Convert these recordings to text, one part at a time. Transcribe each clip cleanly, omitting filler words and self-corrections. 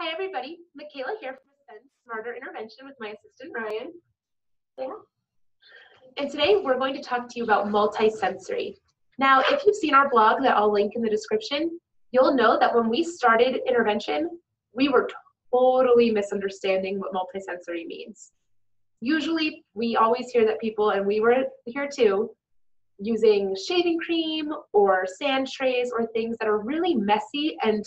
Hi everybody, Michaela here from Ascend Smarter Intervention with my assistant Ryan. Yeah. And today we're going to talk to you about multisensory. Now, if you've seen our blog that I'll link in the description, you'll know that when we started intervention, we were totally misunderstanding what multisensory means. Usually, we always hear that people, and we were here too, using shaving cream or sand trays or things that are really messy and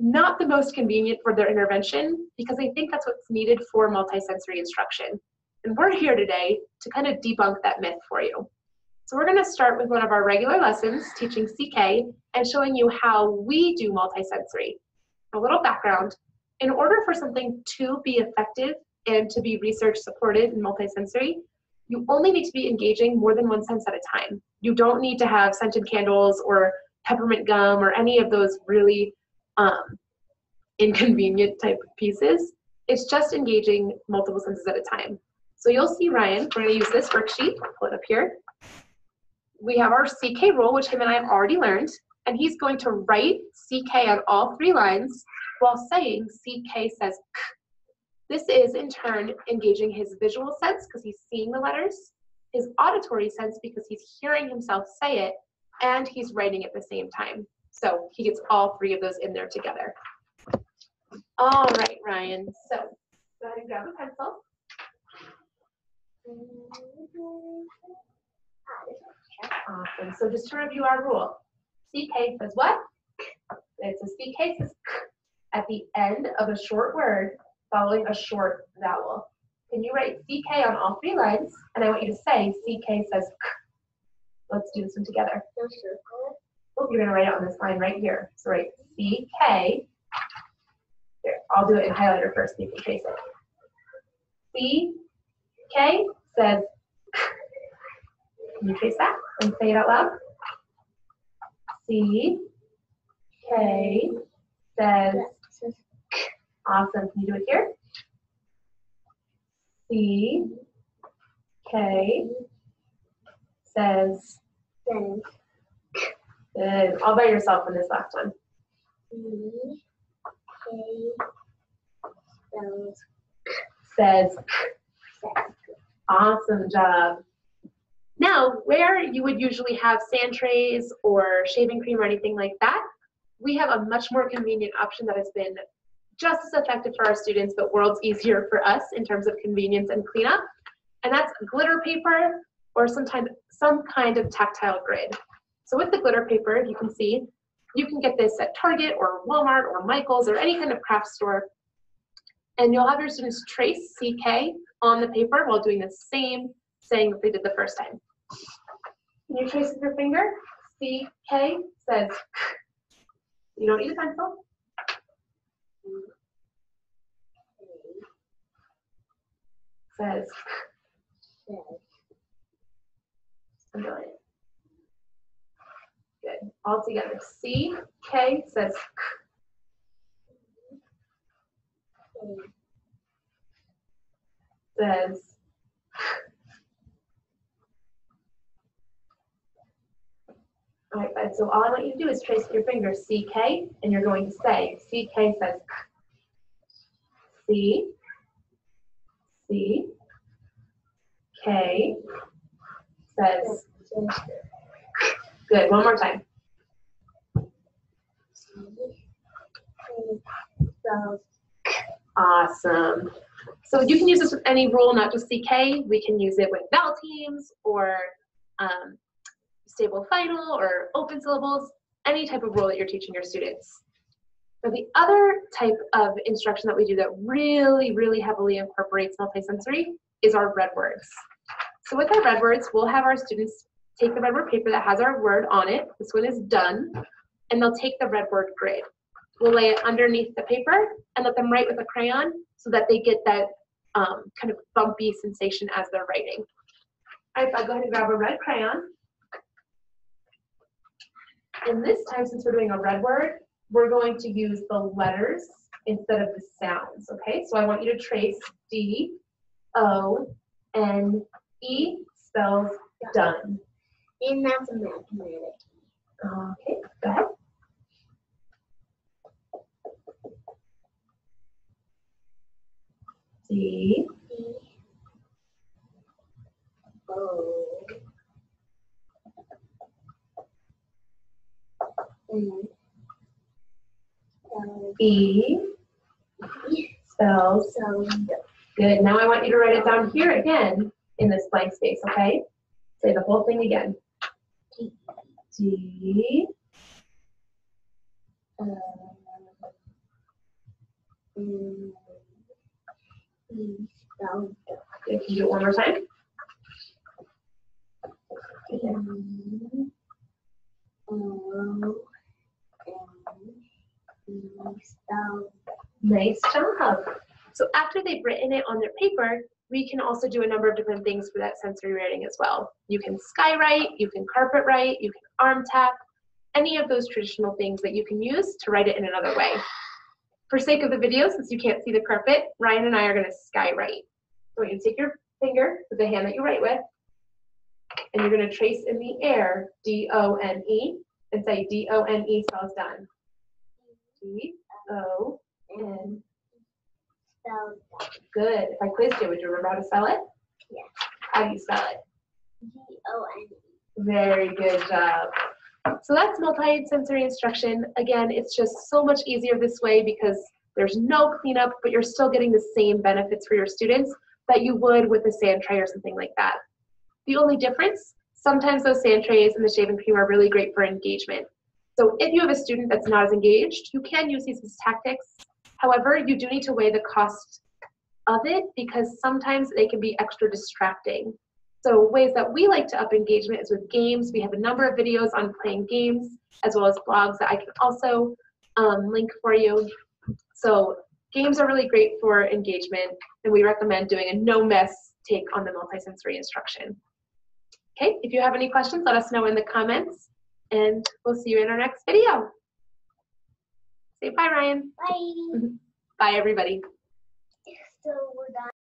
not the most convenient for their intervention, because I think that's what's needed for multisensory instruction. And we're here today to kind of debunk that myth for you. So we're going to start with one of our regular lessons, teaching CK, and showing you how we do multisensory. A little background: in order for something to be effective and to be research supported in multisensory, you only need to be engaging more than one sense at a time. You don't need to have scented candles or peppermint gum or any of those really inconvenient type of pieces. It's just engaging multiple senses at a time. So you'll see Ryan, we're going to use this worksheet, I'll pull it up here. We have our CK rule, which him and I have already learned, and he's going to write CK on all 3 lines while saying CK says K. This is in turn engaging his visual sense because he's seeing the letters, his auditory sense because he's hearing himself say it, and he's writing at the same time. So he gets all 3 of those in there together. All right, Ryan. So go ahead and grab a pencil. Awesome. So just to review our rule, CK says what? It says CK says at the end of a short word following a short vowel. Can you write CK on all 3 lines? And I want you to say CK says K. Let's do this one together. Oh, you're going to write it on this line right here. So write CK. Here, I'll do it in highlighter first so you can trace it. CK says K. Can you trace that and say it out loud? CK says K. Awesome. Can you do it here? CK says K. Good. All by yourself on this last one. Says K. Awesome job. Now, where you would usually have sand trays or shaving cream or anything like that, we have a much more convenient option that has been just as effective for our students, but worlds easier for us in terms of convenience and cleanup. And that's glitter paper or some kind of tactile grid. So with the glitter paper, you can see, you can get this at Target or Walmart or Michael's or any kind of craft store. And you'll have your students trace CK on the paper while doing the same saying that they did the first time. Can you trace with your finger? CK says K. You don't need a pencil. Says K. Brilliant. Good. All together. CK says K. Says all right, guys, so all I want you to do is trace with your finger CK, and you're going to say CK says K. K says K. Good. One more time. Awesome. So you can use this with any rule, not just CK. We can use it with vowel teams or stable final or open syllables, any type of rule that you're teaching your students. Now, the other type of instruction that we do that really, really heavily incorporates multisensory is our red words. So with our red words, we'll have our students take the red word paper that has our word on it. This one is done. And they'll take the red word grid. We'll lay it underneath the paper and let them write with a crayon so that they get that kind of bumpy sensation as they're writing. All right, I'll go ahead and grab a red crayon. And this time, since we're doing a red word, we're going to use the letters instead of the sounds, okay? So I want you to trace D-O-N-E spells done. And that's a mathematics. Okay, go ahead. D, O, N, E, spells. Good. Now I want you to write it down here again in this blank space, okay? Say the whole thing again. D, Can you do it one more time? Nice job. So after they've written it on their paper, we can also do a number of different things for that sensory writing as well. You can skywrite, you can carpet write, you can arm tap, any of those traditional things that you can use to write it in another way. For sake of the video, since you can't see the carpet, Ryan and I are going to skywrite. So you take your finger with the hand that you write with, and you're going to trace in the air D-O-N-E, and say D-O-N-E spells done. D-O-N. Good. If I quizzed you, would you remember how to spell it? Yeah. How do you spell it? D-O-N-E. Very good job. So that's multi-sensory instruction. Again, it's just so much easier this way because there's no cleanup, but you're still getting the same benefits for your students that you would with a sand tray or something like that. The only difference, sometimes those sand trays and the shaving cream are really great for engagement. So if you have a student that's not as engaged, you can use these as tactics. However, you do need to weigh the cost of it because sometimes they can be extra distracting. So ways that we like to up engagement is with games. We have a number of videos on playing games as well as blogs that I can also link for you. So games are really great for engagement, and we recommend doing a no-mess take on the multisensory instruction. Okay, if you have any questions, let us know in the comments, and we'll see you in our next video. Say bye, Ryan. Bye. Bye, everybody.